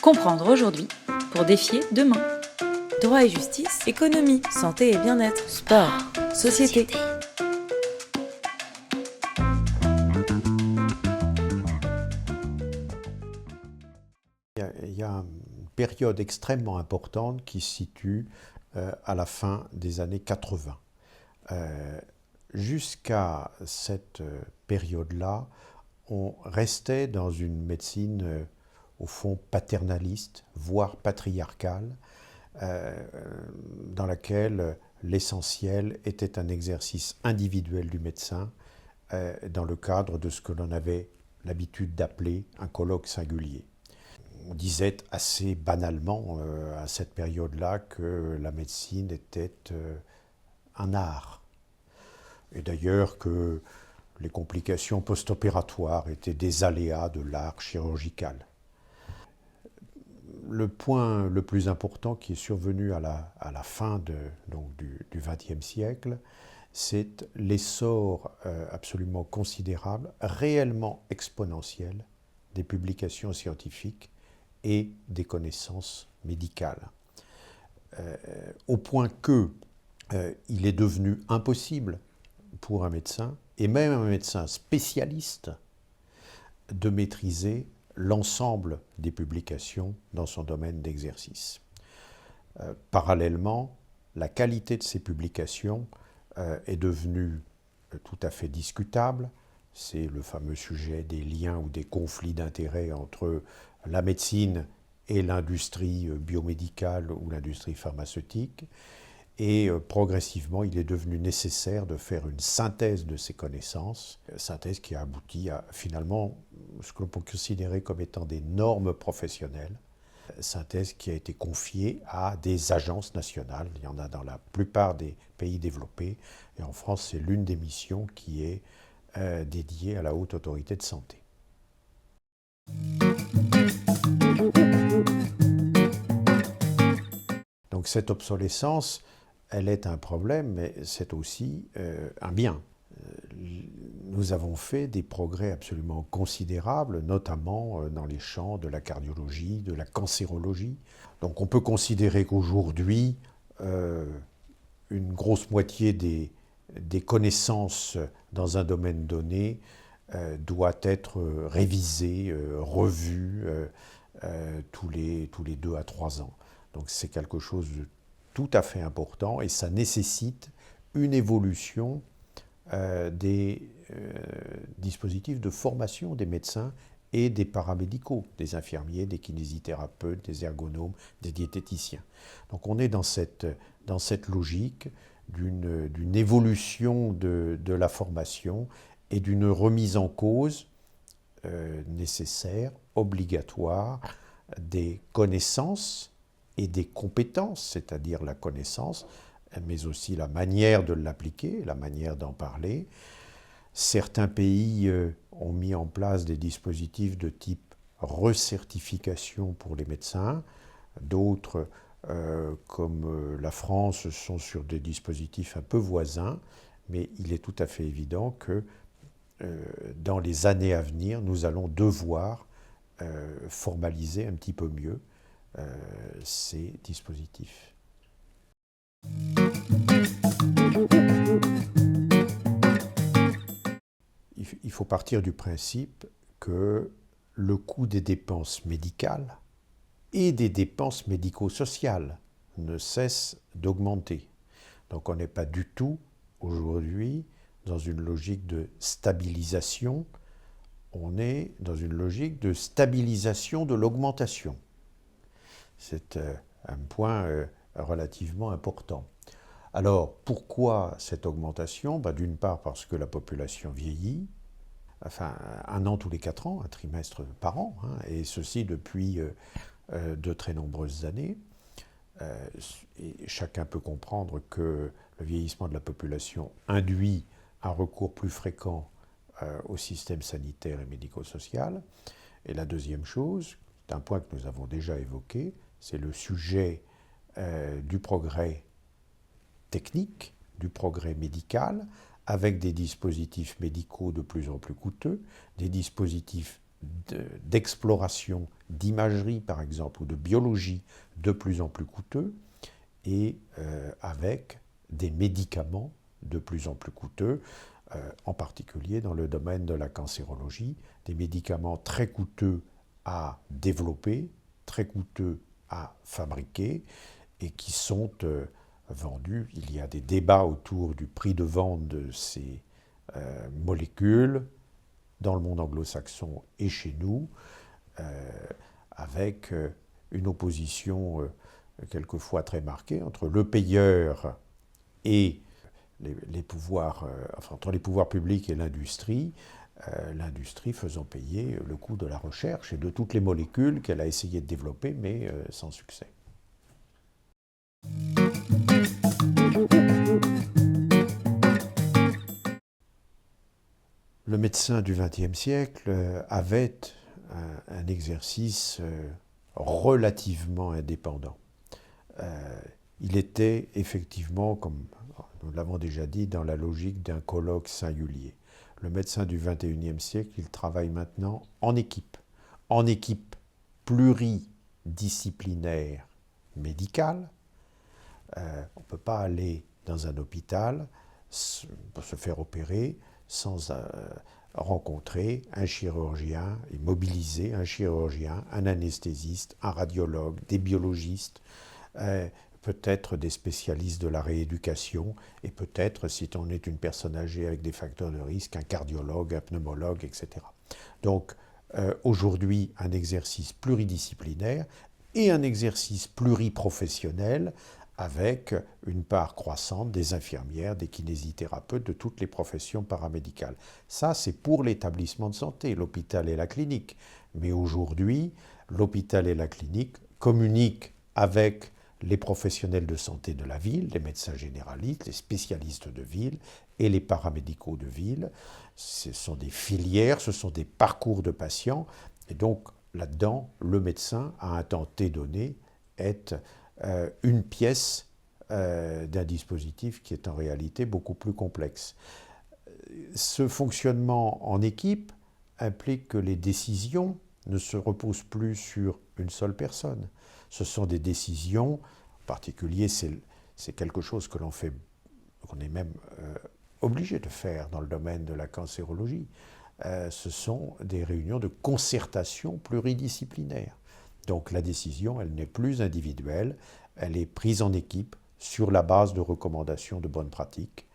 Comprendre aujourd'hui pour défier demain. Droit et justice, économie, santé et bien-être, sport, société. Il y a une période extrêmement importante qui se situe à la fin des années 80. Jusqu'à cette période-là, on restait dans une médecine au fond paternaliste, voire patriarcale, dans laquelle l'essentiel était un exercice individuel du médecin dans le cadre de ce que l'on avait l'habitude d'appeler un colloque singulier. On disait assez banalement à cette période-là que la médecine était un art. Et d'ailleurs que les complications post-opératoires étaient des aléas de l'art chirurgical. Le point le plus important qui est survenu à la fin du XXe siècle, c'est l'essor absolument considérable, réellement exponentiel, des publications scientifiques et des connaissances médicales. Au point que il est devenu impossible pour un médecin, et même un médecin spécialiste, de maîtriser l'ensemble des publications dans son domaine d'exercice. Parallèlement, la qualité de ces publications est devenue tout à fait discutable. C'est le fameux sujet des liens ou des conflits d'intérêts entre la médecine et l'industrie biomédicale ou l'industrie pharmaceutique. Et progressivement, il est devenu nécessaire de faire une synthèse de ces connaissances, synthèse qui a abouti à finalement ce que l'on peut considérer comme étant des normes professionnelles, synthèse qui a été confiée à des agences nationales. Il y en a dans la plupart des pays développés, et en France, c'est l'une des missions qui est dédiée à la Haute Autorité de Santé. Donc cette obsolescence, elle est un problème, mais c'est aussi un bien. Nous avons fait des progrès absolument considérables, notamment dans les champs de la cardiologie, de la cancérologie. Donc on peut considérer qu'aujourd'hui, une grosse moitié des connaissances dans un domaine donné doit être révisée, revue tous les 2 à 3 ans. Donc c'est quelque chose de tout à fait important et ça nécessite une évolution des dispositifs de formation des médecins et des paramédicaux, des infirmiers, des kinésithérapeutes, des ergonomes, des diététiciens. Donc on est dans cette logique d'une évolution de la formation et d'une remise en cause nécessaire, obligatoire, des connaissances et des compétences, c'est-à-dire la connaissance, mais aussi la manière de l'appliquer, la manière d'en parler. Certains pays ont mis en place des dispositifs de type recertification pour les médecins, d'autres, comme la France, sont sur des dispositifs un peu voisins, mais il est tout à fait évident que dans les années à venir, nous allons devoir formaliser un petit peu mieux ces dispositifs. Il faut partir du principe que le coût des dépenses médicales et des dépenses médico-sociales ne cesse d'augmenter. Donc on n'est pas du tout aujourd'hui dans une logique de stabilisation, on est dans une logique de stabilisation de l'augmentation. C'est un point relativement important. Alors, pourquoi cette augmentation ? D'une part, parce que la population vieillit, enfin, 1 an tous les 4 ans, un trimestre par an, et ceci depuis de très nombreuses années. Et chacun peut comprendre que le vieillissement de la population induit un recours plus fréquent au système sanitaire et médico-social. Et la deuxième chose, c'est un point que nous avons déjà évoqué, c'est le sujet du progrès technique, du progrès médical, avec des dispositifs médicaux de plus en plus coûteux, des dispositifs d'exploration, d'imagerie par exemple, ou de biologie de plus en plus coûteux, et avec des médicaments de plus en plus coûteux, en particulier dans le domaine de la cancérologie, des médicaments très coûteux à développer, très coûteux à fabriquer, et qui sont vendus. Il y a des débats autour du prix de vente de ces molécules dans le monde anglo-saxon et chez nous, avec une opposition quelquefois très marquée entre le payeur et les pouvoirs, entre les pouvoirs publics et l'industrie faisant payer le coût de la recherche et de toutes les molécules qu'elle a essayé de développer, mais sans succès. Le médecin du XXe siècle avait un exercice relativement indépendant. Il était effectivement, comme nous l'avons déjà dit, dans la logique d'un colloque singulier. Le médecin du XXIe siècle, il travaille maintenant en équipe pluridisciplinaire médicale. On ne peut pas aller dans un hôpital pour se faire opérer sans rencontrer un chirurgien et mobiliser un chirurgien, un anesthésiste, un radiologue, des biologistes, peut-être des spécialistes de la rééducation et peut-être, si on est une personne âgée avec des facteurs de risque, un cardiologue, un pneumologue, etc. Donc aujourd'hui, un exercice pluridisciplinaire et un exercice pluriprofessionnel avec une part croissante des infirmières, des kinésithérapeutes, de toutes les professions paramédicales. Ça, c'est pour l'établissement de santé, l'hôpital et la clinique. Mais aujourd'hui, l'hôpital et la clinique communiquent avec les professionnels de santé de la ville, les médecins généralistes, les spécialistes de ville et les paramédicaux de ville. Ce sont des filières, ce sont des parcours de patients. Et donc, là-dedans, le médecin, à un temps T donné, est une pièce d'un dispositif qui est en réalité beaucoup plus complexe. Ce fonctionnement en équipe implique que les décisions ne se reposent plus sur une seule personne. Ce sont des décisions, en particulier c'est quelque chose que qu'on est même obligé de faire dans le domaine de la cancérologie. Ce sont des réunions de concertation pluridisciplinaire. Donc la décision, elle n'est plus individuelle, elle est prise en équipe sur la base de recommandations de bonnes pratiques.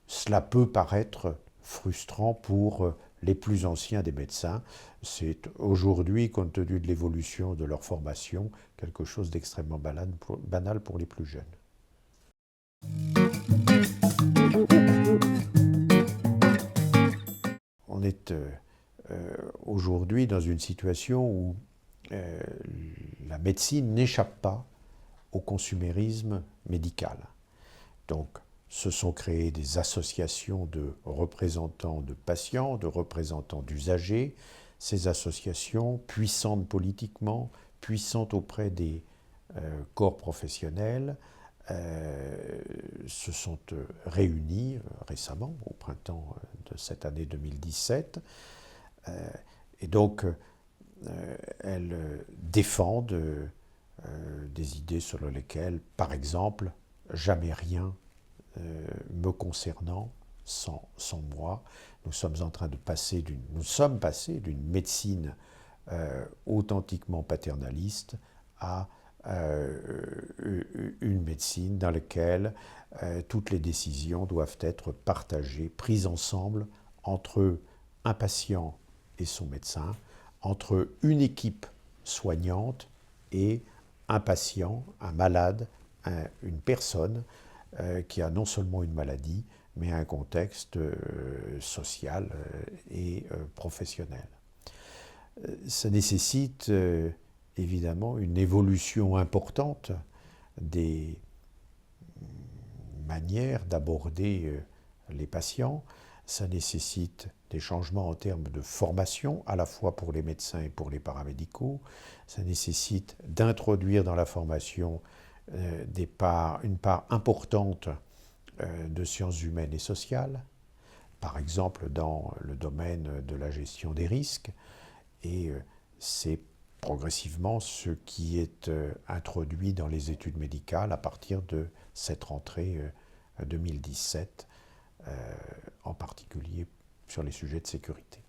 Cela peut paraître frustrant pour les plus anciens des médecins. C'est aujourd'hui, compte tenu de l'évolution de leur formation, quelque chose d'extrêmement banal pour les plus jeunes. On est aujourd'hui dans une situation où la médecine n'échappe pas au consumérisme médical. Donc, se sont créées des associations de représentants de patients, de représentants d'usagers. Ces associations, puissantes politiquement, puissantes auprès des corps professionnels, se sont réunies récemment, au printemps de cette année 2017. Et donc, elles défendent des idées selon lesquelles, par exemple, jamais rien me concernant sans moi. Nous sommes passés d'une médecine authentiquement paternaliste à une médecine dans laquelle toutes les décisions doivent être partagées, prises ensemble entre un patient et son médecin, entre une équipe soignante et un patient, un malade, une personne qui a non seulement une maladie, mais un contexte social et professionnel. Ça nécessite évidemment une évolution importante des manières d'aborder les patients. Ça nécessite des changements en termes de formation, à la fois pour les médecins et pour les paramédicaux. Ça nécessite d'introduire dans la formation une part importante de sciences humaines et sociales, par exemple dans le domaine de la gestion des risques, et c'est progressivement ce qui est introduit dans les études médicales à partir de cette rentrée 2017, en particulier sur les sujets de sécurité.